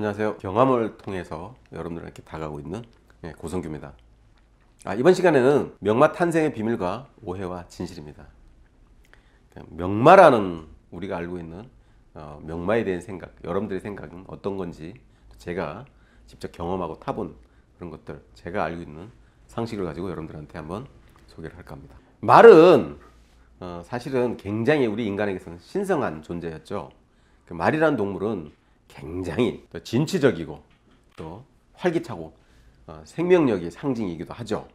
안녕하세요. 경험을 통해서 여러분들에게 다가가고 있는 고성규입니다. 이번 시간에는 명마 탄생의 비밀과 오해와 진실입니다. 명마라는 우리가 알고 있는 명마에 대한 생각, 여러분들의 생각은 어떤 건지 제가 직접 경험하고 타본 그런 것들, 제가 알고 있는 상식을 가지고 여러분들한테 한번 소개를 할까 합니다. 말은 사실은 굉장히 우리 인간에게서는 신성한 존재였죠. 말이라는 동물은 굉장히 진취적이고 또 활기차고 생명력의 상징이기도 하죠.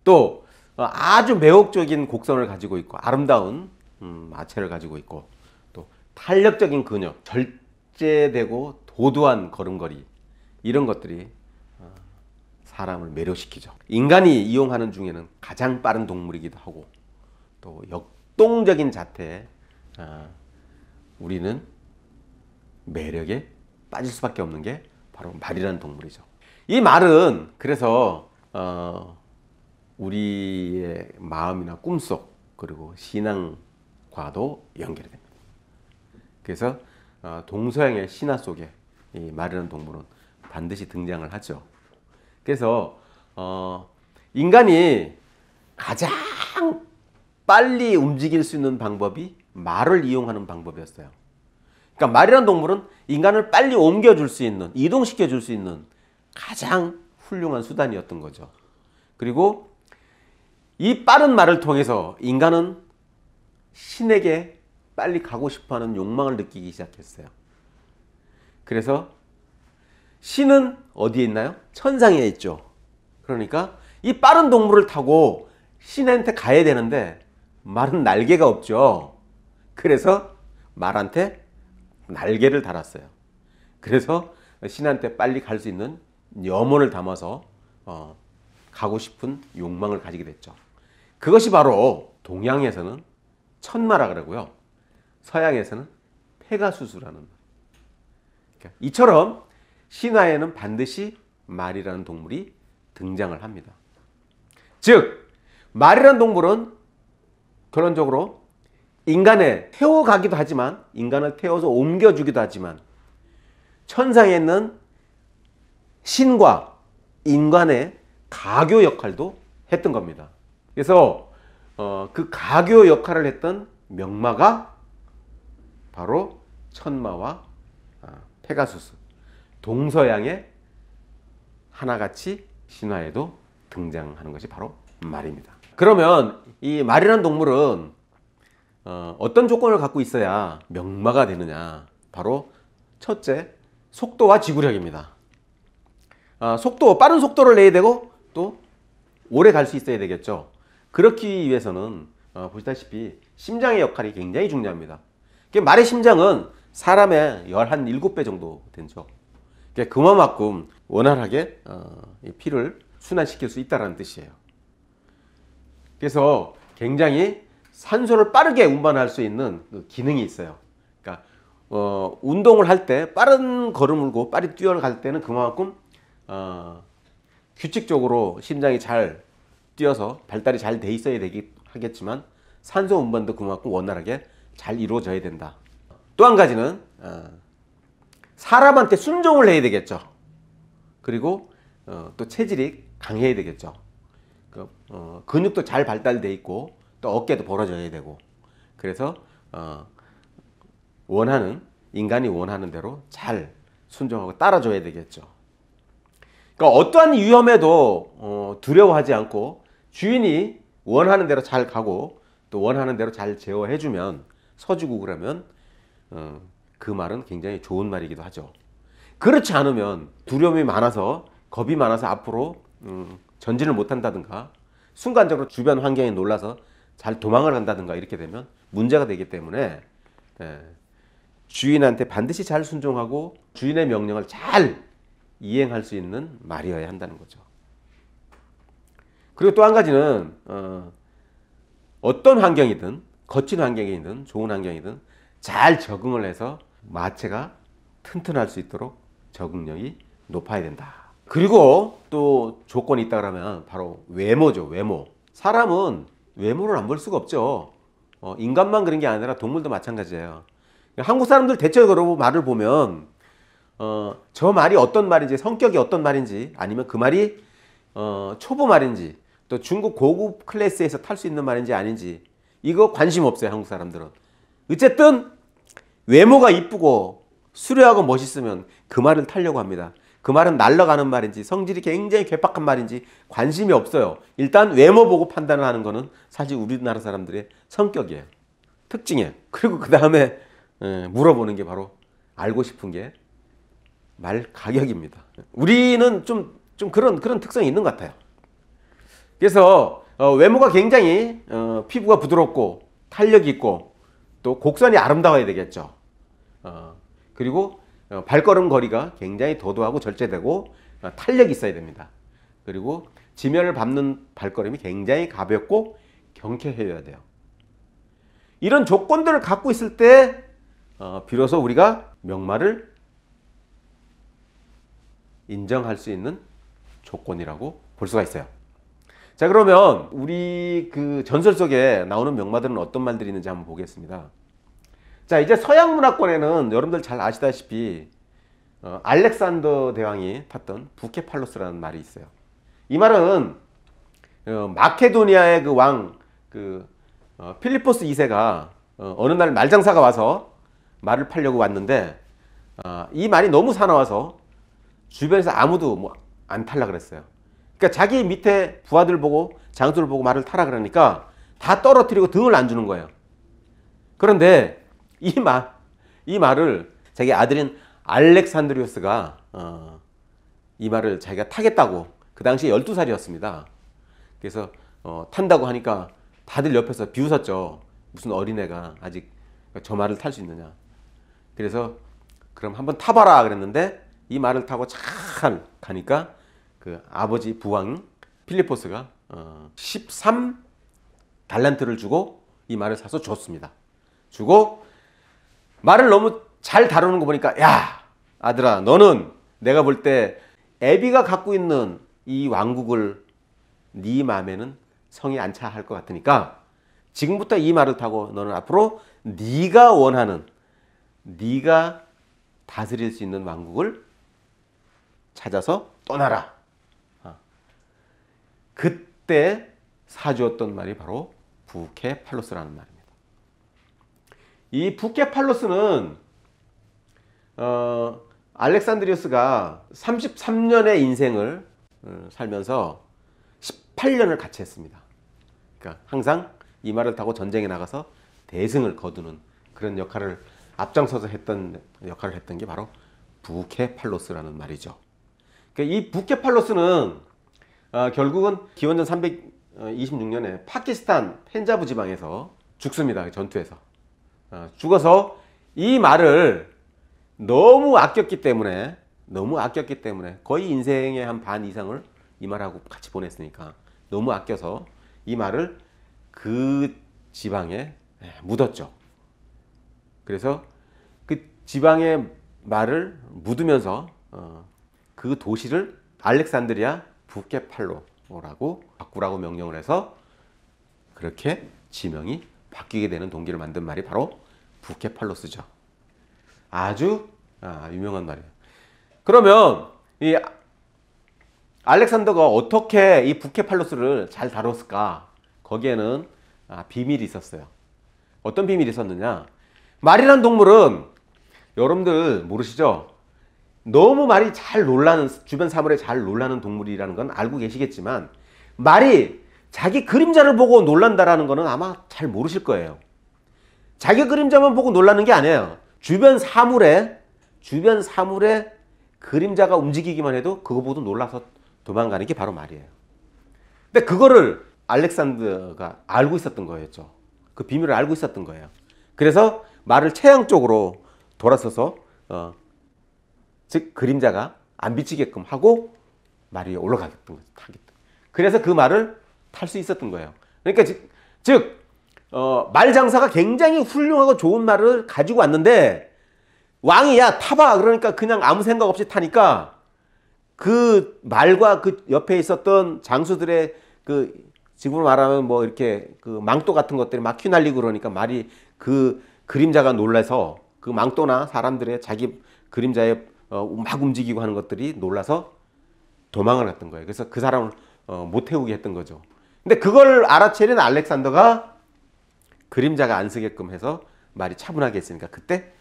또 아주 매혹적인 곡선을 가지고 있고 아름다운 마체를 가지고 있고 또 탄력적인 근육, 절제되고 도도한 걸음걸이, 이런 것들이 사람을 매료시키죠. 인간이 이용하는 중에는 가장 빠른 동물이기도 하고 또 역동적인 자태에 우리는 매력에 빠질 수밖에 없는 게 바로 말이라는 동물이죠. 이 말은 그래서 우리의 마음이나 꿈속 그리고 신앙과도 연결이 됩니다. 그래서 동서양의 신화 속에 이 말이라는 동물은 반드시 등장을 하죠. 그래서 인간이 가장 빨리 움직일 수 있는 방법이 말을 이용하는 방법이었어요. 그러니까 말이라는 동물은 인간을 빨리 옮겨줄 수 있는, 이동시켜줄 수 있는 가장 훌륭한 수단이었던 거죠. 그리고 이 빠른 말을 통해서 인간은 신에게 빨리 가고 싶어하는 욕망을 느끼기 시작했어요. 그래서 신은 어디에 있나요? 천상에 있죠. 그러니까 이 빠른 동물을 타고 신한테 가야 되는데 말은 날개가 없죠. 그래서 말한테 날개를 달았어요. 그래서 신한테 빨리 갈 수 있는 염원을 담아서 가고 싶은 욕망을 가지게 됐죠. 그것이 바로 동양에서는 천마라 그러고요, 서양에서는 페가수스라는, 그러니까 이처럼 신화에는 반드시 말이라는 동물이 등장을 합니다. 즉 말이라는 동물은 결론적으로 인간에 태워가기도 하지만, 인간을 태워서 옮겨주기도 하지만, 천상에 있는 신과 인간의 가교 역할도 했던 겁니다. 그래서 그 가교 역할을 했던 명마가 바로 천마와 페가수스, 동서양의 하나같이 신화에도 등장하는 것이 바로 말입니다. 그러면 이 말이라는 동물은 어떤 조건을 갖고 있어야 명마가 되느냐? 바로 첫째, 속도와 지구력입니다. 빠른 속도를 내야 되고 또 오래 갈 수 있어야 되겠죠. 그렇기 위해서는 보시다시피 심장의 역할이 굉장히 중요합니다. 말의 심장은 사람의 17배 정도 되죠. 그만큼 원활하게 피를 순환시킬 수 있다는 뜻이에요. 그래서 굉장히 산소를 빠르게 운반할 수 있는 기능이 있어요. 그러니까 운동을 할 때 빠른 걸음을 고 빨리 뛰어갈 때는 그만큼 규칙적으로 심장이 잘 뛰어서 발달이 잘 돼 있어야 하겠지만 산소 운반도 그만큼 원활하게 잘 이루어져야 된다. 또 한 가지는 사람한테 순종을 해야 되겠죠. 그리고 또 체질이 강해야 되겠죠. 근육도 잘 발달돼 있고 또 어깨도 벌어져야 되고, 그래서 인간이 원하는 대로 잘 순종하고 따라줘야 되겠죠. 그러니까 어떠한 위험에도 두려워하지 않고 주인이 원하는 대로 잘 가고 또 원하는 대로 잘 제어해주면, 서주고 그러면 그 말은 굉장히 좋은 말이기도 하죠. 그렇지 않으면 두려움이 많아서, 겁이 많아서 앞으로 전진을 못한다든가 순간적으로 주변 환경에 놀라서 잘 도망을 간다든가 이렇게 되면 문제가 되기 때문에 주인한테 반드시 잘 순종하고 주인의 명령을 잘 이행할 수 있는 말이어야 한다는 거죠. 그리고 또 한 가지는 어떤 환경이든, 거친 환경이든 좋은 환경이든 잘 적응을 해서 마체가 튼튼할 수 있도록 적응력이 높아야 된다. 그리고 또 조건이 있다 그러면 바로 외모죠. 외모. 사람은 외모를 안 볼 수가 없죠. 인간만 그런 게 아니라 동물도 마찬가지예요. 한국 사람들 대체적으로 말을 보면 저 말이 어떤 말인지, 성격이 어떤 말인지, 아니면 그 말이 초보 말인지, 또 중국 고급 클래스에서 탈 수 있는 말인지 아닌지, 이거 관심 없어요, 한국 사람들은. 어쨌든 외모가 이쁘고 수려하고 멋있으면 그 말을 타려고 합니다. 그 말은 날아가는 말인지 성질이 굉장히 괴팍한 말인지 관심이 없어요. 일단 외모 보고 판단을 하는 거는 사실 우리나라 사람들의 성격이에요. 특징이에요. 그리고 그 다음에 물어보는 게 바로 알고 싶은 게 말 가격입니다. 우리는 좀 그런 특성이 있는 것 같아요. 그래서 외모가 굉장히 피부가 부드럽고 탄력 있고 또 곡선이 아름다워야 되겠죠. 그리고 발걸음 거리가 굉장히 도도하고 절제되고 탄력이 있어야 됩니다. 그리고 지면을 밟는 발걸음이 굉장히 가볍고 경쾌해야 돼요. 이런 조건들을 갖고 있을 때 비로소 우리가 명마를 인정할 수 있는 조건이라고 볼 수가 있어요. 자, 그러면 우리 그 전설 속에 나오는 명마들은 어떤 말들이 있는지 한번 보겠습니다. 자, 이제 서양 문화권에는 여러분들 잘 아시다시피 알렉산더 대왕이 탔던 부케팔로스라는 말이 있어요. 이 말은 마케도니아의 그 왕 필리포스 2세가 어느 날 말장사가 와서 말을 팔려고 왔는데 이 말이 너무 사나워서 주변에서 아무도 뭐 안 탈라 그랬어요. 그러니까 자기 밑에 부하들 보고 장수를 보고 말을 타라 그러니까 다 떨어뜨리고 등을 안 주는 거예요. 그런데 이 말을 자기 아들인 알렉산드리우스가 이 말을 자기가 타겠다고, 그 당시에 12살이었습니다. 그래서 탄다고 하니까 다들 옆에서 비웃었죠. 무슨 어린애가 아직 저 말을 탈 수 있느냐. 그래서 그럼 한번 타봐라 그랬는데 이 말을 타고 잘 가니까 그 아버지 부왕 필리포스가 13달란트를 주고 이 말을 사서 줬습니다. 주고 말을 너무 잘 다루는 거 보니까, 야 아들아, 너는 내가 볼 때 애비가 갖고 있는 이 왕국을 네 마음에는 성이 안 차 할 것 같으니까 지금부터 이 말을 타고 너는 앞으로 네가 원하는, 네가 다스릴 수 있는 왕국을 찾아서 떠나라. 그때 사주었던 말이 바로 부케팔로스라는 말입니다. 이 부케팔로스는 알렉산드리우스가 33년의 인생을 살면서 18년을 같이 했습니다. 그러니까 항상 이 말을 타고 전쟁에 나가서 대승을 거두는 그런 역할을 앞장서서 했던 게 바로 부케팔로스라는 말이죠. 그러니까 이 부케팔로스는 결국은 기원전 326년에 파키스탄 펜자브 지방에서 죽습니다. 전투에서. 죽어서 이 말을 너무 아꼈기 때문에 거의 인생의 한 반 이상을 이 말하고 같이 보냈으니까 너무 아껴서 이 말을 그 지방에 묻었죠. 그래서 그 지방의 말을 묻으면서 그 도시를 알렉산드리아 부케팔로라고 바꾸라고 명령을 해서 그렇게 지명이 바뀌게 되는 동기를 만든 말이 바로 부케팔로스죠. 아주 유명한 말이에요. 그러면 이 알렉산더가 어떻게 이 부케팔로스를 잘 다뤘을까? 거기에는 비밀이 있었어요. 어떤 비밀이 있었느냐? 말이란 동물은 여러분들 모르시죠? 너무 말이 잘 놀라는, 주변 사물에 잘 놀라는 동물이라는 건 알고 계시겠지만 말이 자기 그림자를 보고 놀란다라는 거는 아마 잘 모르실 거예요. 자기 그림자만 보고 놀라는 게 아니에요. 주변 사물에 그림자가 움직이기만 해도 그거 보고 놀라서 도망가는 게 바로 말이에요. 근데 그거를 알렉산더가 알고 있었던 거였죠. 그 비밀을 알고 있었던 거예요. 그래서 말을 최양 쪽으로 돌아서서 즉 그림자가 안 비치게끔 하고 말 위에 올라가게끔 타겠다. 그래서 그 말을 탈 수 있었던 거예요. 그러니까 즉 말 장사가 굉장히 훌륭하고 좋은 말을 가지고 왔는데 왕이 야 타봐 그러니까 그냥 아무 생각 없이 타니까 그 말과 그 옆에 있었던 장수들의 그 지금으로 말하면 뭐 이렇게 그 망토 같은 것들이 막 휘날리고 그러니까 말이 그 그림자가 놀라서 그 망토나 사람들의 자기 그림자에 막 움직이고 하는 것들이 놀라서 도망을 갔던 거예요. 그래서 그 사람을 못 태우게 했던 거죠. 근데 그걸 알아채린 알렉산더가 그림자가 안 서게끔 해서 말이 차분하게 했으니까 그때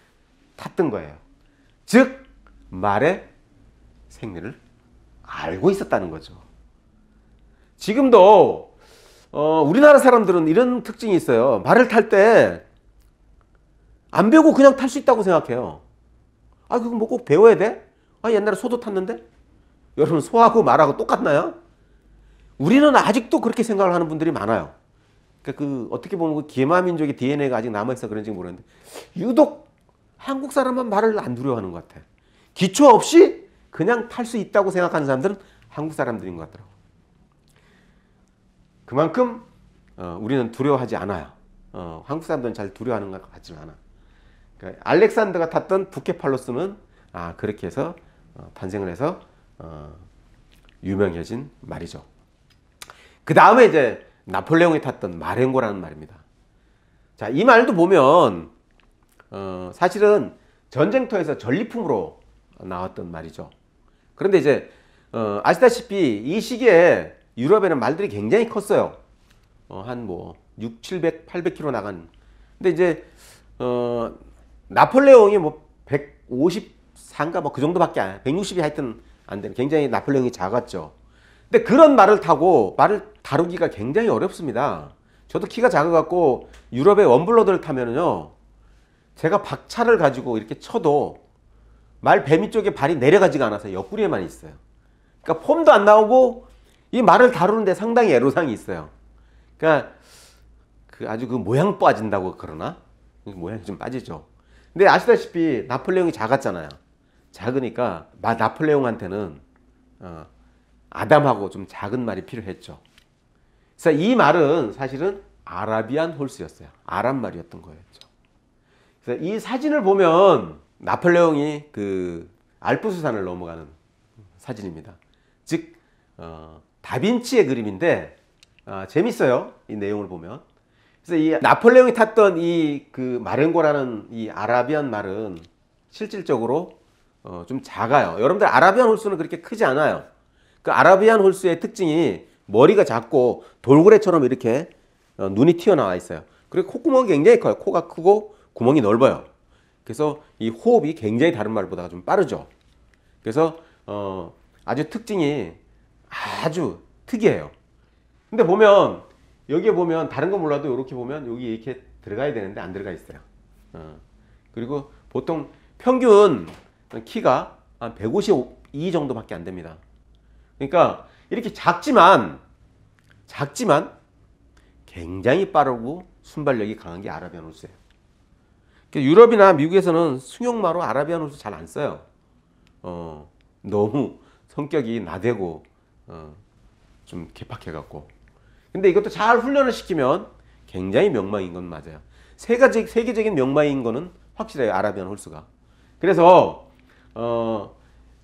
탔던 거예요. 즉 말의 생리를 알고 있었다는 거죠. 지금도 우리나라 사람들은 이런 특징이 있어요. 말을 탈 때 안 배우고 그냥 탈 수 있다고 생각해요. 아, 그거 뭐 꼭 배워야 돼? 아, 옛날에 소도 탔는데? 여러분, 소하고 말하고 똑같나요? 우리는 아직도 그렇게 생각을 하는 분들이 많아요. 그러니까 어떻게 보면 그 계마 민족의 DNA가 아직 남아있어 그런지 모르겠는데 유독 한국 사람은 말을 안 두려워하는 것 같아. 기초 없이 그냥 탈 수 있다고 생각하는 사람들은 한국 사람들인 것 같더라고. 그만큼 우리는 두려워하지 않아요. 한국 사람들은 잘 두려워하는 것 같지는 않아. 그러니까 알렉산더가 탔던 부케팔로스는 그렇게 해서 탄생을 해서 유명해진 말이죠. 그 다음에 이제 나폴레옹이 탔던 마렌고라는 말입니다. 자, 이 말도 보면 사실은 전쟁터에서 전리품으로 나왔던 말이죠. 그런데 이제 아시다시피 이 시기에 유럽에는 말들이 굉장히 컸어요. 한 뭐 6, 700, 800km 나간. 근데 이제 나폴레옹이 뭐 154인가 뭐 그 정도밖에 안, 160이 하여튼 안 되는, 굉장히 나폴레옹이 작았죠. 근데 그런 말을 타고 말을 다루기가 굉장히 어렵습니다. 저도 키가 작아갖고 유럽의 원블러드를 타면은요, 제가 박차를 가지고 이렇게 쳐도 말 배미 쪽에 발이 내려가지가 않아서 옆구리에만 있어요. 그러니까 폼도 안 나오고 이 말을 다루는데 상당히 애로사항이 있어요. 그러니까 아주 그 모양 빠진다고 그러나? 모양이 좀 빠지죠. 근데 아시다시피 나폴레옹이 작았잖아요. 작으니까 나폴레옹한테는 아담하고 좀 작은 말이 필요했죠. 그래서 이 말은 사실은 아라비안 홀스였어요. 아랍 말이었던 거였죠. 그래서 이 사진을 보면 나폴레옹이 그 알프스산을 넘어가는 사진입니다. 즉 다빈치의 그림인데 재밌어요. 이 내용을 보면. 그래서 이 나폴레옹이 탔던 이 그 마렌고라는 이 아라비안 말은 실질적으로 좀 작아요. 여러분들 아라비안 홀수는 그렇게 크지 않아요. 그 아라비안 홀수의 특징이 머리가 작고 돌고래처럼 이렇게 눈이 튀어나와 있어요. 그리고 콧구멍이 굉장히 커요. 코가 크고 구멍이 넓어요. 그래서 이 호흡이 굉장히 다른 말보다 좀 빠르죠. 그래서 아주 특징이 아주 특이해요. 근데 보면 여기에 보면 다른 건 몰라도 이렇게 보면 여기 이렇게 들어가야 되는데 안 들어가 있어요. 그리고 보통 평균 키가 한 152 정도밖에 안 됩니다. 그러니까 이렇게 작지만 굉장히 빠르고 순발력이 강한 게 아라비안 홀수예요. 유럽이나 미국에서는 승용마로 아라비안 홀수 잘 안 써요. 너무 성격이 나대고 좀 개팍해갖고. 근데 이것도 잘 훈련을 시키면 굉장히 명망인 건 맞아요. 세계적인 명망인 거는 확실해요. 아라비안 홀수가. 그래서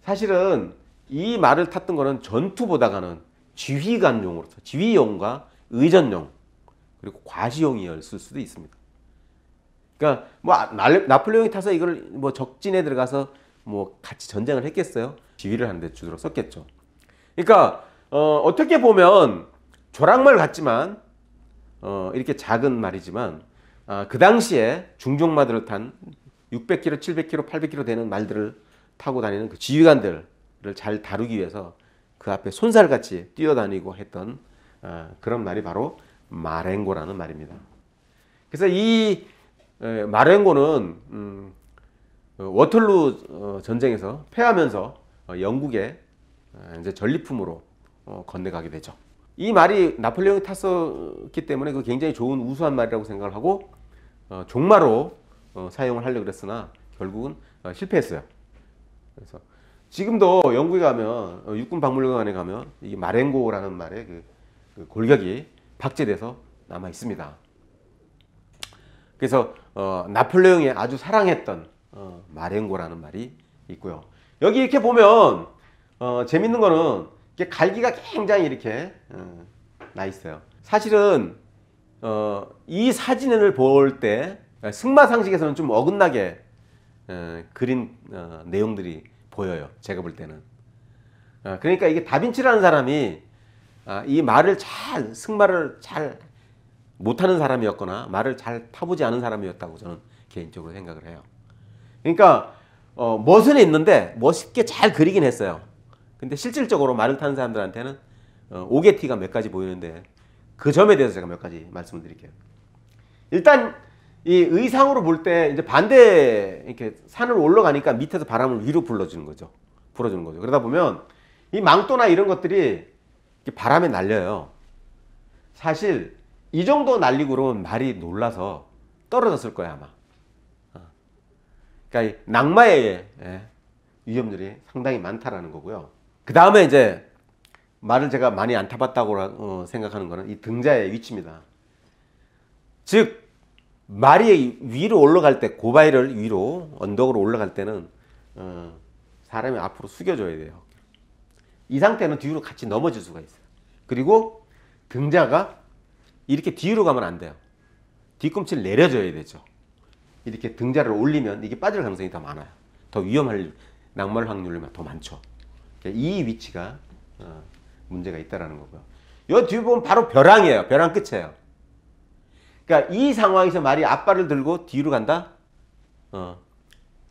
사실은 이 말을 탔던 거는 전투보다가는 지휘관용으로, 지휘용과 의전용, 그리고 과시용이었을 수도 있습니다. 그러니까 뭐 나폴레옹이 타서 이걸 뭐 적진에 들어가서 뭐 같이 전쟁을 했겠어요? 지휘를 하는데 주로 썼겠죠. 그러니까 어떻게 보면 조랑말 같지만 이렇게 작은 말이지만 그 당시에 중종마들을 탄 600km, 700km, 800km 되는 말들을 타고 다니는 그 지휘관들을 잘 다루기 위해서 그 앞에 손살같이 뛰어다니고 했던 그런 말이 바로 마렌고라는 말입니다. 그래서 이 마렌고는 워털루 전쟁에서 패하면서 영국에 이제 전리품으로 건네가게 되죠. 이 말이 나폴레옹이 탔었기 때문에 그 굉장히 좋은 우수한 말이라고 생각을 하고 종마로 사용을 하려고 그랬으나 결국은 실패했어요. 그래서 지금도 영국에 가면 육군 박물관에 가면 이 마렌고라는 말의 그 골격이 박제돼서 남아 있습니다. 그래서 나폴레옹이 아주 사랑했던 마렌고라는 말이 있고요. 여기 이렇게 보면 재밌는 거는 이렇게 갈기가 굉장히 이렇게 나 있어요. 사실은 이 사진을 볼 때 승마상식에서는 좀 어긋나게 그린 내용들이 보여요. 제가 볼 때는. 그러니까 이게 다빈치라는 사람이 이 말을 승마를 잘 못하는 사람이었거나 말을 잘 타보지 않은 사람이었다고 저는 개인적으로 생각을 해요. 그러니까 멋은 있는데 멋있게 잘 그리긴 했어요. 근데 실질적으로 말을 타는 사람들한테는 오개티가 몇 가지 보이는데 그 점에 대해서 제가 몇 가지 말씀을 드릴게요. 일단 이 의상으로 볼 때 이제 반대 이렇게 산을 올라가니까 밑에서 바람을 위로 불어주는 거죠. 그러다 보면 이 망토나 이런 것들이 바람에 날려요. 사실 이 정도 날리고 그러면 말이 놀라서 떨어졌을 거야 아마. 그러니까 이 낙마의 위험들이 상당히 많다라는 거고요. 그 다음에 이제 말을 제가 많이 안 타봤다고 생각하는 거는 이 등자의 위치입니다. 즉 말이 위로 올라갈 때 고바위를 위로 언덕으로 올라갈 때는 사람이 앞으로 숙여줘야 돼요. 이 상태는 뒤로 같이 넘어질 수가 있어요. 그리고 등자가 이렇게 뒤로 가면 안 돼요. 뒤꿈치를 내려줘야 되죠. 이렇게 등자를 올리면 이게 빠질 가능성이 더 많아요. 더 위험할 낙마할 확률이 더 많죠. 이 위치가 문제가 있다라는 거고요. 이 뒤에 보면 바로 벼랑이에요. 벼랑 끝이에요. 그러니까 이 상황에서 말이 앞발을 들고 뒤로 간다.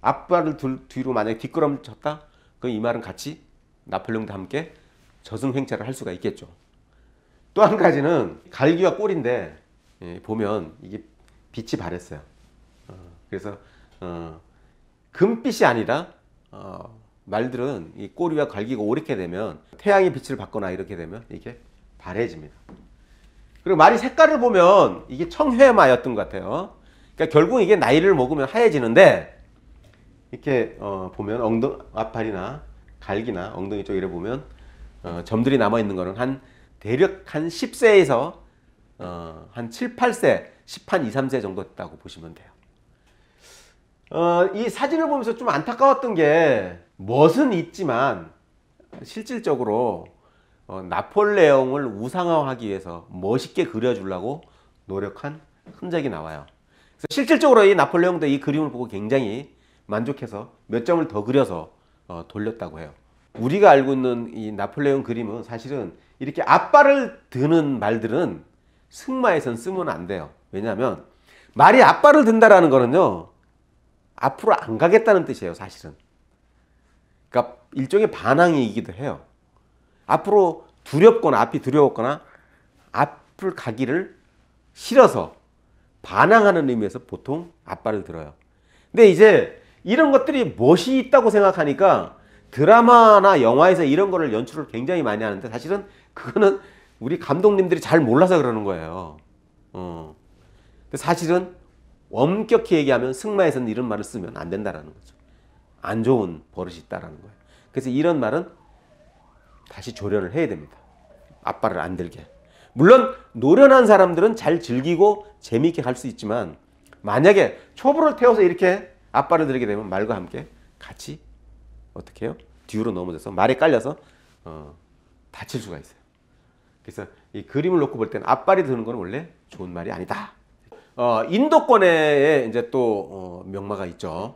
앞발을 뒤로 만약에 뒷걸음을 쳤다. 그럼 이 말은 같이 나폴레옹도 함께 저승 횡차를 할 수가 있겠죠. 또 한 가지는 갈기와 꼬리인데 보면 이게 빛이 바랬어요. 그래서 금빛이 아니라 말들은 이 꼬리와 갈기가 오렇게 되면 태양의 빛을 받거나 이렇게 되면 이게 바래집니다. 그리고 말이 색깔을 보면 이게 청회마였던 것 같아요. 그러니까 결국 이게 나이를 먹으면 하얘지는데 이렇게 보면 앞팔이나 갈기나 엉덩이 쪽 이래 보면 점들이 남아 있는 거는 대략 한 10세에서 한 7, 8세, 10한 2, 3세 정도 됐다고 보시면 돼요. 이 사진을 보면서 좀 안타까웠던 게 멋은 있지만 실질적으로 나폴레옹을 우상화하기 위해서 멋있게 그려주려고 노력한 흔적이 나와요. 그래서 실질적으로 이 나폴레옹도 이 그림을 보고 굉장히 만족해서 몇 점을 더 그려서 돌렸다고 해요. 우리가 알고 있는 이 나폴레옹 그림은 사실은 이렇게 앞발을 드는 말들은 승마에선 쓰면 안 돼요. 왜냐하면 말이 앞발을 든다라는 거는요, 앞으로 안 가겠다는 뜻이에요, 사실은. 그러니까 일종의 반항이기도 해요. 앞으로 앞이 두려웠거나 앞을 가기를 싫어서 반항하는 의미에서 보통 앞발을 들어요. 근데 이제 이런 것들이 멋이 있다고 생각하니까 드라마나 영화에서 이런 거를 연출을 굉장히 많이 하는데 사실은 그거는 우리 감독님들이 잘 몰라서 그러는 거예요. 근데 사실은 엄격히 얘기하면 승마에서는 이런 말을 쓰면 안 된다라는 거죠. 안 좋은 버릇이 있다라는 거예요. 그래서 이런 말은 다시 조련을 해야 됩니다. 앞발을 안 들게. 물론 노련한 사람들은 잘 즐기고 재미있게 할 수 있지만 만약에 초보를 태워서 이렇게 앞발을 들게 되면 말과 함께 같이 어떻게 해요? 뒤로 넘어져서 말에 깔려서 다칠 수가 있어요. 그래서 이 그림을 놓고 볼 때는 앞발이 드는 건 원래 좋은 말이 아니다. 인도권에 이제 또 명마가 있죠.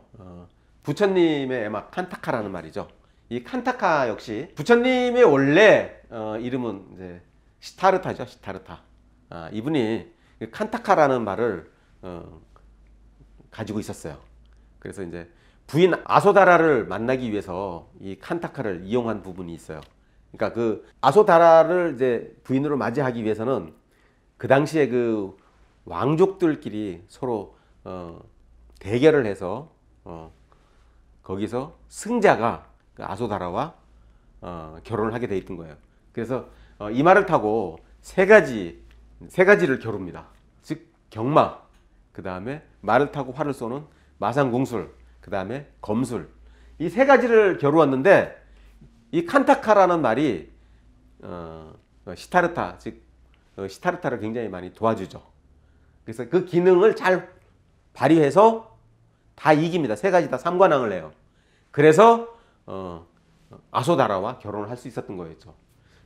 부처님의 에마 칸타카라는 말이죠. 이 칸타카 역시 부처님의 원래 이름은 이제 시타르타죠. 시타르타. 이분이 칸타카라는 말을 가지고 있었어요. 그래서 이제 부인 아소다라를 만나기 위해서 이 칸타카를 이용한 부분이 있어요. 그러니까 그 아소다라를 이제 부인으로 맞이하기 위해서는 그 당시에 그 왕족들끼리 서로 대결을 해서 거기서 승자가 그 아소다라와 결혼을 하게 돼 있던 거예요. 그래서 이 말을 타고 세 가지를 겨룹니다. 즉 경마, 그 다음에 말을 타고 활을 쏘는 마상궁술, 그 다음에 검술, 이 세 가지를 겨루었는데 이 칸타카라는 말이 시타르타, 즉 시타르타를 굉장히 많이 도와주죠. 그래서 그 기능을 잘 발휘해서 다 이깁니다. 세 가지 다 삼관왕을 해요. 그래서 아소다라와 결혼을 할 수 있었던 거였죠.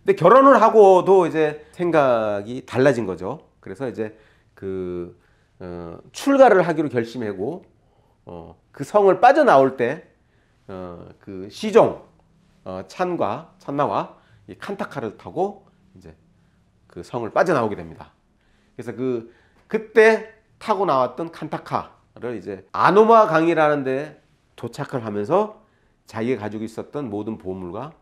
근데 결혼을 하고도 이제 생각이 달라진 거죠. 그래서 이제 그 출가를 하기로 결심하고 그 성을 빠져나올 때 그 시종 찬나와 이 칸타카를 타고 이제 그 성을 빠져나오게 됩니다. 그래서 그때 타고 나왔던 칸타카를 이제 아노마 강이라는 데 도착을 하면서 자기가 가지고 있었던 모든 보물과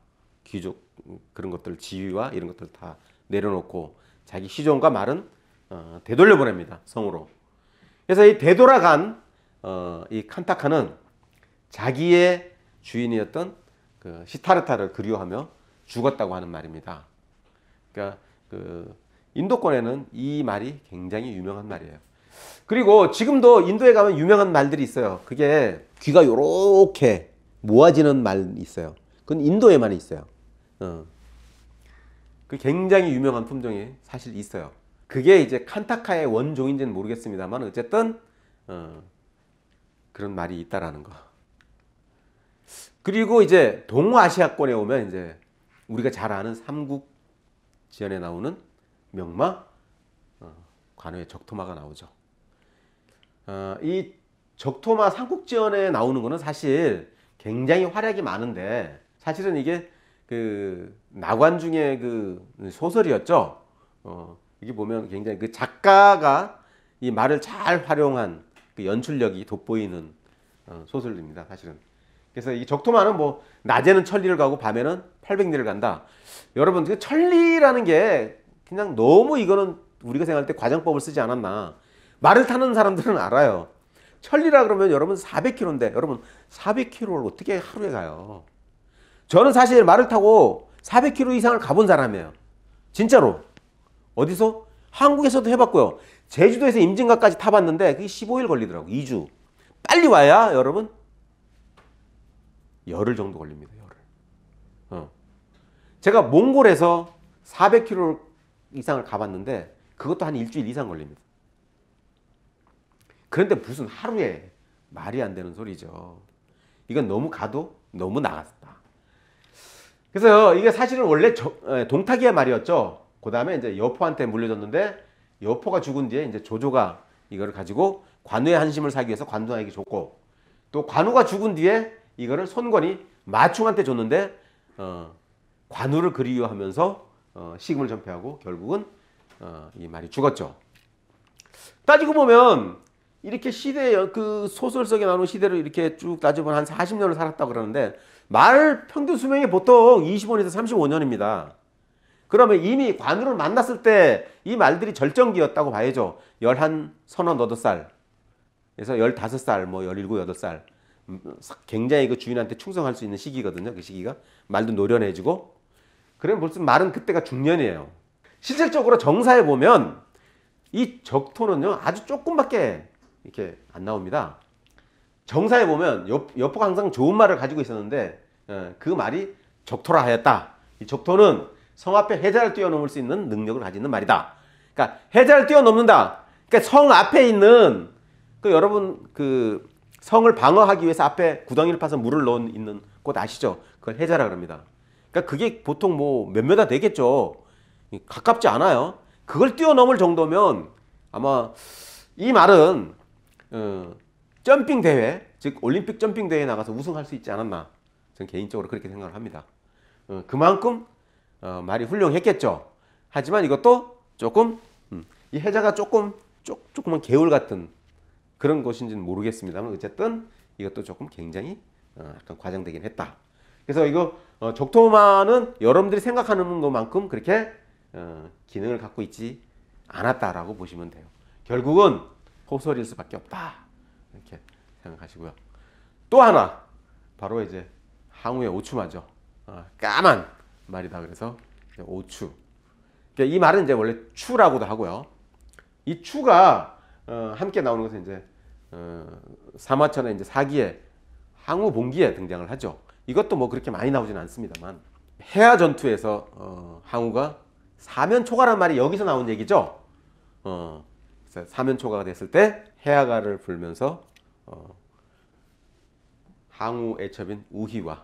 귀족 그런 것들 지위와 이런 것들 다 내려놓고 자기 시종과 말은 되돌려 보냅니다. 성으로. 그래서 이 되돌아간 이 칸타카는 자기의 주인이었던 그 시타르타를 그리워하며 죽었다고 하는 말입니다. 그러니까 그 인도권에는 이 말이 굉장히 유명한 말이에요. 그리고 지금도 인도에 가면 유명한 말들이 있어요. 그게 귀가 요렇게 모아지는 말이 있어요. 그건 인도에만 있어요. 그 굉장히 유명한 품종이 사실 있어요. 그게 이제 칸타카의 원종인지는 모르겠습니다만 어쨌든 그런 말이 있다라는 거. 그리고 이제 동아시아권에 오면 이제 우리가 잘 아는 삼국지연에 나오는 명마, 관우의 적토마가 나오죠. 이 적토마 삼국지연에 나오는 거는 사실 굉장히 활약이 많은데 사실은 이게 그 나관 중에 그 소설이었죠. 이게 보면 굉장히 그 작가가 이 말을 잘 활용한 그 연출력이 돋보이는 소설입니다. 사실은. 그래서 이 적토마는 뭐 낮에는 천리를 가고 밤에는 800리를 간다. 여러분 그 천리라는 게 그냥 너무 이거는 우리가 생각할 때 과장법을 쓰지 않았나. 말을 타는 사람들은 알아요. 천리라 그러면 여러분 400km인데 여러분 400km를 어떻게 하루에 가요? 저는 사실 말을 타고 400km 이상을 가본 사람이에요. 진짜로. 어디서? 한국에서도 해봤고요. 제주도에서 임진각까지 타봤는데 그게 15일 걸리더라고. 2주. 빨리 와야 여러분 열흘 정도 걸립니다. 열흘. 제가 몽골에서 400km 이상을 가봤는데 그것도 한 일주일 이상 걸립니다. 그런데 무슨 하루에 말이 안 되는 소리죠. 이건 너무 가도 너무 나갔다. 그래서 이게 사실은 원래 동탁이의 말이었죠. 그 다음에 이제 여포한테 물려줬는데 여포가 죽은 뒤에 이제 조조가 이거를 가지고 관우의 한심을 사기 위해서 관두에게 줬고 또 관우가 죽은 뒤에 이거를 손권이 마충한테 줬는데 관우를 그리워하면서 식음을 전폐하고 결국은 이 말이 죽었죠. 따지고 보면 이렇게 시대 그 소설 속에 나오는 시대를 이렇게 쭉 따져보면 한 40년을 살았다고 그러는데 말 평균 수명이 보통 25년에서 35년입니다. 그러면 이미 관우를 만났을 때 이 말들이 절정기였다고 봐야죠. 11, 서너, 너덟 살에서 15살, 뭐 17, 8살. 굉장히 그 주인한테 충성할 수 있는 시기거든요. 그 시기가. 말도 노련해지고. 그러면 벌써 말은 그때가 중년이에요. 실질적으로 정사에 보면 이 적토는요, 아주 조금밖에 이렇게 안 나옵니다. 정사에 보면 여포가 항상 좋은 말을 가지고 있었는데 그 말이 적토라 하였다. 이 적토는 성 앞에 해자를 뛰어넘을 수 있는 능력을 가지는 말이다. 그러니까 해자를 뛰어넘는다. 그러니까 성 앞에 있는 그 여러분 그 성을 방어하기 위해서 앞에 구덩이를 파서 물을 넣어 있는 곳 아시죠? 그걸 해자라 그럽니다. 그러니까 그게 보통 뭐 몇 메다 되겠죠. 가깝지 않아요. 그걸 뛰어넘을 정도면 아마 이 말은 점핑 대회, 즉 올림픽 점핑 대회에 나가서 우승할 수 있지 않았나. 저는 개인적으로 그렇게 생각을 합니다. 그만큼 말이 훌륭했겠죠. 하지만 이것도 조금 이 해자가 조금만 개울 같은 그런 것인지는 모르겠습니다만 어쨌든 이것도 조금 굉장히 약간 과장되긴 했다. 그래서 이거 적토마는 여러분들이 생각하는 것만큼 그렇게 기능을 갖고 있지 않았다라고 보시면 돼요. 결국은 소설일 수밖에 없다. 이렇게 생각하시고요. 또 하나 바로 이제 항우의 오추마죠. 까만 말이다. 그래서 오추. 그러니까 이 말은 이제 원래 추라고도 하고요. 이 추가 함께 나오는 것은 이제 사마천의 이제 사기에 항우 봉기에 등장을 하죠. 이것도 뭐 그렇게 많이 나오지는 않습니다만 해야 전투에서 항우가 사면초가란 말이 여기서 나온 얘기죠. 그래서 사면초가가 됐을 때 해야가를 불면서 항우 애첩인 우희와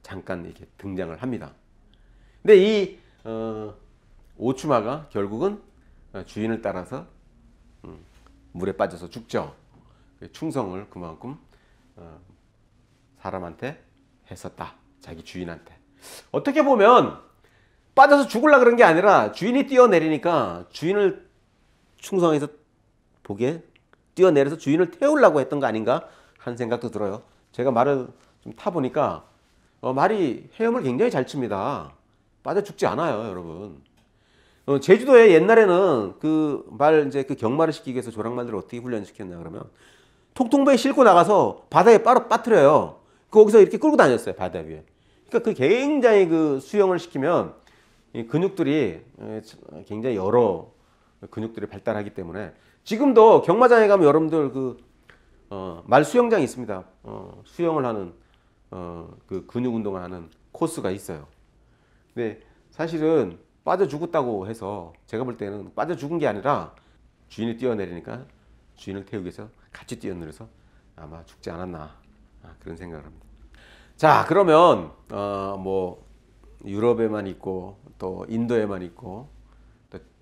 잠깐 이렇게 등장을 합니다. 근데 이 오추마가 결국은 주인을 따라서 물에 빠져서 죽죠. 충성을 그만큼 사람한테 했었다. 자기 주인한테. 어떻게 보면 빠져서 죽으려고 그런 게 아니라 주인이 뛰어내리니까 주인을 충성해서 보게 뛰어내려서 주인을 태우려고 했던 거 아닌가 하는 생각도 들어요. 제가 말을 좀 타보니까 말이 헤엄을 굉장히 잘 칩니다. 빠져 죽지 않아요, 여러분. 제주도에 옛날에는 그 말 이제 그 경마를 시키기 위해서 조랑말들을 어떻게 훈련시켰냐 그러면 통통배에 싣고 나가서 바다에 빠뜨려요. 거기서 이렇게 끌고 다녔어요, 바다 위에. 그러니까 그 굉장히 그 수영을 시키면 이 근육들이 굉장히 여러 근육들이 발달하기 때문에 지금도 경마장에 가면 여러분들 말 수영장이 있습니다. 수영을 하는 그 근육 운동을 하는 코스가 있어요. 근데 사실은 빠져 죽었다고 해서 제가 볼 때는 빠져 죽은 게 아니라 주인이 뛰어내리니까 주인을 태우기 위해서 같이 뛰어내려서 아마 죽지 않았나 그런 생각을 합니다. 자, 그러면 뭐 유럽에만 있고 또 인도에만 있고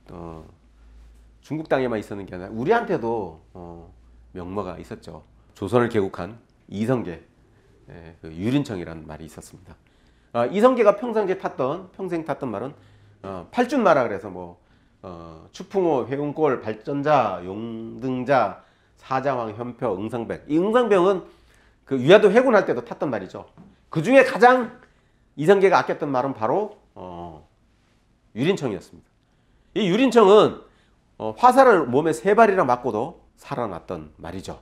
또 중국 땅에만 있었는 게 아니라 우리한테도 명마가 있었죠. 조선을 개국한 이성계 그 유린청이라는 말이 있었습니다. 이성계가 평생 탔던 말은 팔준마라 그래서 뭐 추풍호, 회운골, 발전자, 용등자, 사자왕, 현표, 응상병. 이 응상병은 그 위화도 회군할 때도 탔던 말이죠. 그 중에 가장 이성계가 아꼈던 말은 바로 유린청이었습니다. 이 유린청은 화살을 몸에 3발이나 맞고도 살아났던 말이죠.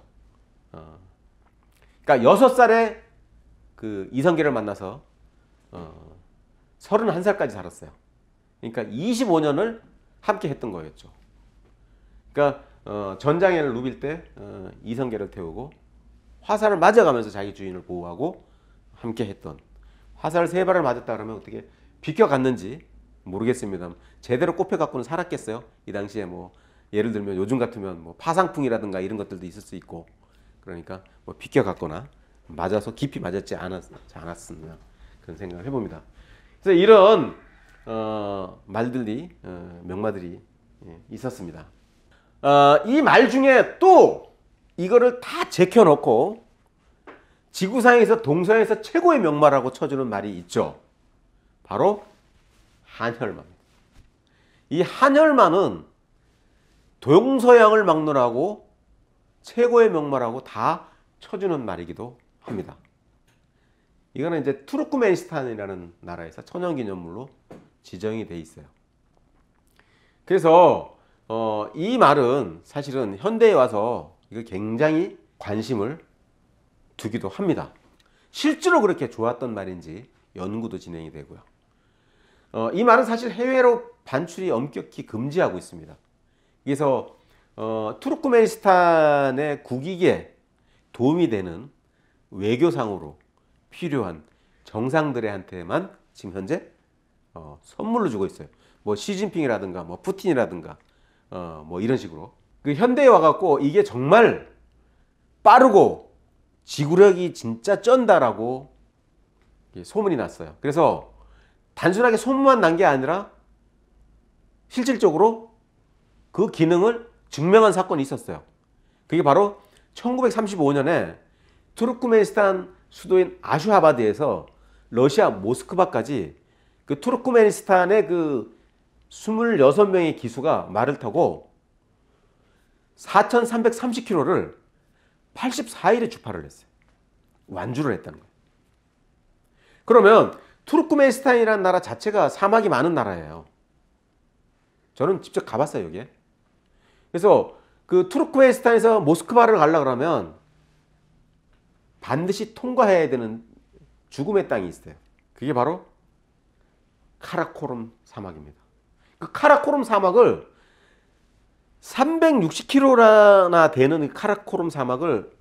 그러니까 6살에 그 이성계를 만나서 31살까지 살았어요. 그러니까 25년을 함께 했던 거였죠. 그러니까 전장에를 누빌 때 이성계를 태우고 화살을 맞아가면서 자기 주인을 보호하고 함께 했던, 화살을 3발을 맞았다 그러면 어떻게 비껴갔는지 모르겠습니다. 제대로 꼽혀갖고는 살았겠어요. 이 당시에 뭐 예를 들면 요즘 같으면 뭐 파상풍이라든가 이런 것들도 있을 수 있고, 그러니까 뭐 비껴갔거나 맞아서 깊이 맞았지 않았었나 그런 생각을 해봅니다. 그래서 이런 말들이 명마들이 있었습니다. 이 말 중에 또 이거를 다 제껴놓고 지구상에서 동서에서 최고의 명마라고 쳐주는 말이 있죠. 바로 한혈마입니다. 이 한혈마는 동서양을 막론하고 최고의 명마라고 다 쳐주는 말이기도 합니다. 이거는 이제 투르크메니스탄이라는 나라에서 천연기념물로 지정이 돼 있어요. 그래서 이 말은 사실은 현대에 와서 이거 굉장히 관심을 두기도 합니다. 실제로 그렇게 좋았던 말인지 연구도 진행이 되고요. 이 말은 사실 해외로 반출이 엄격히 금지하고 있습니다. 그래서 투르크메니스탄의 국익에 도움이 되는 외교상으로 필요한 정상들한테만 지금 현재 선물로 주고 있어요. 뭐 시진핑이라든가 뭐 푸틴이라든가 뭐 이런 식으로. 그 현대에 와갖고 이게 정말 빠르고 지구력이 진짜 쩐다라고 소문이 났어요. 그래서 단순하게 소문만 난 게 아니라 실질적으로 그 기능을 증명한 사건이 있었어요. 그게 바로 1935년에 투르크메니스탄 수도인 아슈하바드에서 러시아 모스크바까지 그 투르크메니스탄의 그 26명의 기수가 말을 타고 4,330km를 84일에 주파를 했어요. 완주를 했다는 거예요. 그러면 투르크메니스탄이라는 나라 자체가 사막이 많은 나라예요. 저는 직접 가봤어요, 여기에. 그래서 그 투르크메니스탄에서 모스크바를 가려고 그러면 반드시 통과해야 되는 죽음의 땅이 있어요. 그게 바로 카라코름 사막입니다. 그 카라코름 사막을 360km나 되는 카라코름 사막을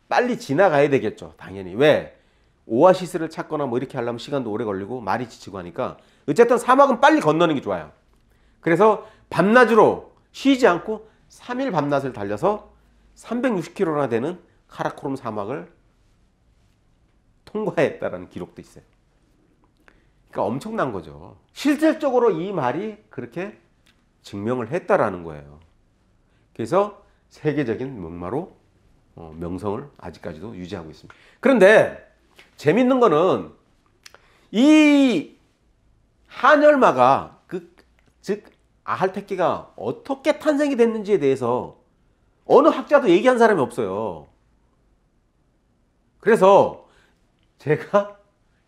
빨리 지나가야 되겠죠. 당연히. 왜? 오아시스를 찾거나 뭐 이렇게 하려면 시간도 오래 걸리고 말이 지치고 하니까 어쨌든 사막은 빨리 건너는 게 좋아요. 그래서 밤낮으로 쉬지 않고 3일 밤낮을 달려서 360km나 되는 카라코름 사막을 통과했다라는 기록도 있어요. 그러니까 엄청난 거죠. 실질적으로 이 말이 그렇게 증명을 했다라는 거예요. 그래서 세계적인 명마로 명성을 아직까지도 유지하고 있습니다. 그런데 재밌는 거는 이 한열마가 즉 아할테키가 어떻게 탄생이 됐는지에 대해서 어느 학자도 얘기한 사람이 없어요. 그래서 제가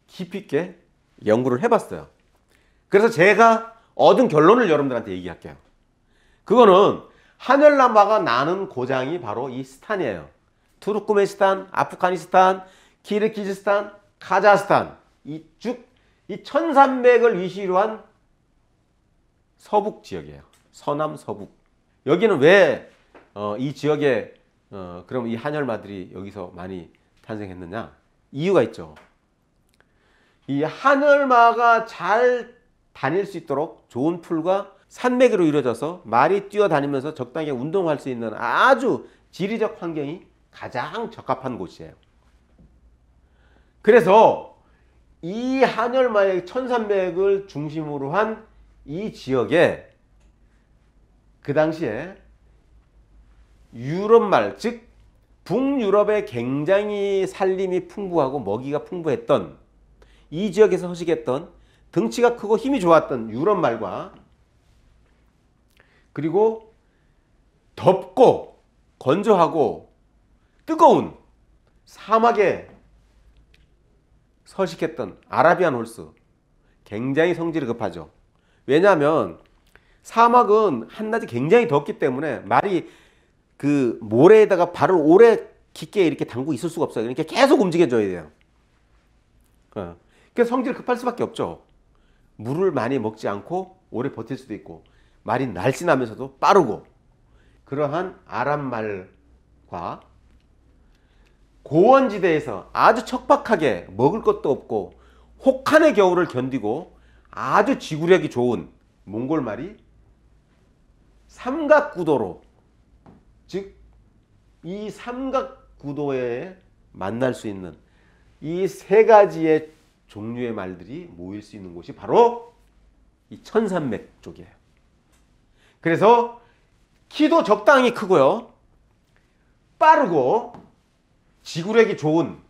깊이 있게 연구를 해봤어요. 그래서 제가 얻은 결론을 여러분들한테 얘기할게요. 그거는 한열마가 나는 고장이 바로 이 스탄이에요. 투르크메니스탄, 아프가니스탄, 키르기즈스탄, 카자흐스탄, 이 1300을 위시로 한 서북 지역이에요. 서남 서북. 여기는 왜 이 지역에 그럼 이 한열마들이 여기서 많이 탄생했느냐? 이유가 있죠. 이 한열마가 잘 다닐 수 있도록 좋은 풀과 산맥으로 이루어져서 말이 뛰어다니면서 적당히 운동할 수 있는 아주 지리적 환경이 가장 적합한 곳이에요. 그래서 이 한열마의 1300을 중심으로 한 이 지역에 그 당시에 유럽말, 즉 북유럽에 굉장히 살림이 풍부하고 먹이가 풍부했던 이 지역에서 허식했던 덩치가 크고 힘이 좋았던 유럽말과 그리고 덥고 건조하고 뜨거운 사막에 서식했던 아라비안 홀스, 굉장히 성질이 급하죠. 왜냐하면 사막은 한낮이 굉장히 덥기 때문에 말이 그 모래에다가 발을 오래 깊게 이렇게 담고 있을 수가 없어요. 그러니까 계속 움직여줘야 돼요. 그래서 성질이 급할 수밖에 없죠. 물을 많이 먹지 않고 오래 버틸 수도 있고 말이 날씬하면서도 빠르고, 그러한 아랍말과 고원지대에서 아주 척박하게 먹을 것도 없고 혹한의 겨울을 견디고 아주 지구력이 좋은 몽골말이 삼각구도로, 즉 이 삼각구도에 만날 수 있는 이 세 가지의 종류의 말들이 모일 수 있는 곳이 바로 이 천산맥 쪽이에요. 그래서 키도 적당히 크고요, 빠르고 지구력이 좋은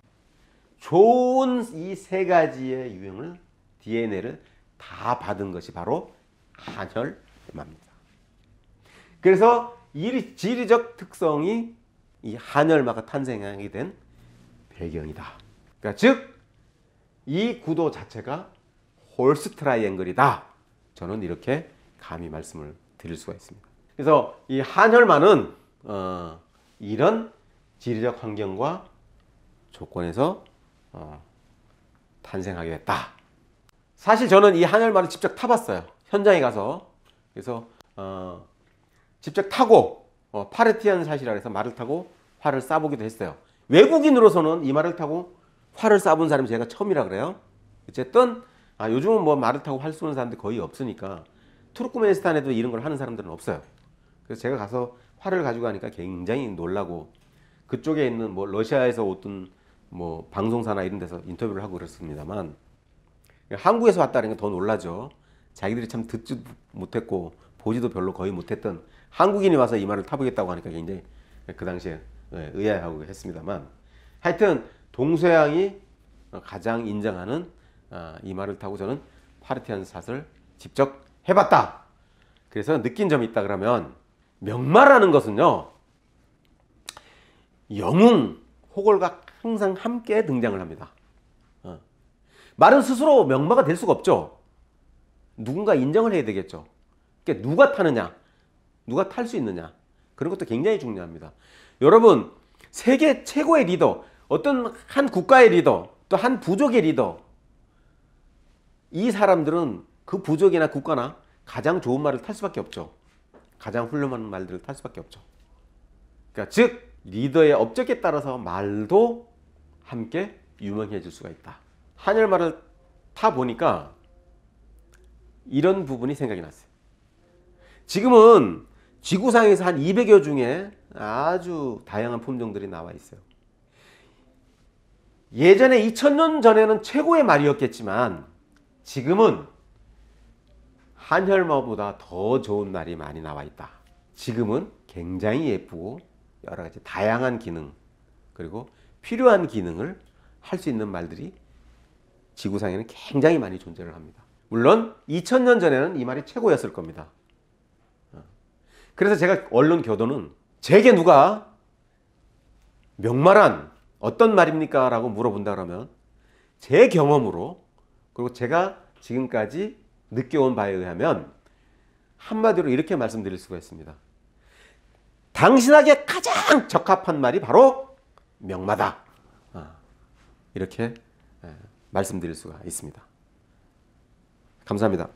이 세 가지의 유형을, DNA를 다 받은 것이 바로 한열마입니다. 그래서 이 지리적 특성이 이 한열마가 탄생하게 된 배경이다. 그러니까 즉 이 구도 자체가 홀스 트라이앵글이다. 저는 이렇게 감히 말씀을 드릴 수가 있습니다. 그래서 이 한열마는 이런 지리적 환경과 조건에서 탄생하게 됐다. 사실 저는 이 한열마를 직접 타봤어요. 현장에 가서. 그래서 직접 타고 파르티안 샷이라 해서 말을 타고 활을 쏴보기도 했어요. 외국인으로서는 이 말을 타고 활을 쏴본 사람이 제가 처음이라 그래요. 어쨌든 요즘은 뭐 말을 타고 활 쏘는 사람들이 거의 없으니까 투르크메니스탄에도 이런 걸 하는 사람들은 없어요. 그래서 제가 가서 활을 가지고 가니까 굉장히 놀라고, 그쪽에 있는 뭐 러시아에서 어떤 뭐 방송사나 이런 데서 인터뷰를 하고 그랬습니다만, 한국에서 왔다는 게 더 놀라죠. 자기들이 참 듣지도 못했고 보지도 별로 거의 못했던 한국인이 와서 이 말을 타보겠다고 하니까 굉장히 그 당시에 의아해하고 했습니다만, 하여튼 동서양이 가장 인정하는 이 말을 타고 저는 파르티안 샷을 직접 해봤다. 그래서 느낀 점이 있다 그러면, 명마라는 것은요, 영웅, 호걸과 항상 함께 등장을 합니다. 말은 스스로 명마가 될 수가 없죠. 누군가 인정을 해야 되겠죠. 그러니까 누가 타느냐, 누가 탈 수 있느냐, 그런 것도 굉장히 중요합니다. 여러분, 세계 최고의 리더, 어떤 한 국가의 리더, 또 한 부족의 리더, 이 사람들은 그 부족이나 국가나 가장 좋은 말을 탈 수밖에 없죠. 가장 훌륭한 말들을 탈 수밖에 없죠. 그러니까 즉 리더의 업적에 따라서 말도 함께 유명해질 수가 있다. 한열마를 타 보니까 이런 부분이 생각이 났어요. 지금은 지구상에서 한 200여 중에 아주 다양한 품종들이 나와 있어요. 예전에 2000년 전에는 최고의 말이었겠지만 지금은 한열마보다 더 좋은 말이 많이 나와 있다. 지금은 굉장히 예쁘고 여러 가지 다양한 기능, 그리고 필요한 기능을 할 수 있는 말들이 지구상에는 굉장히 많이 존재를 합니다. 물론 2000년 전에는 이 말이 최고였을 겁니다. 그래서 제가 언론 교도는 제게 누가 명말한 어떤 말입니까? 라고 물어본다 그러면 제 경험으로 그리고 제가 지금까지 느껴온 바에 의하면 한마디로 이렇게 말씀드릴 수가 있습니다. 당신에게 가장 적합한 말이 바로 명마다. 이렇게 말씀드릴 수가 있습니다. 감사합니다.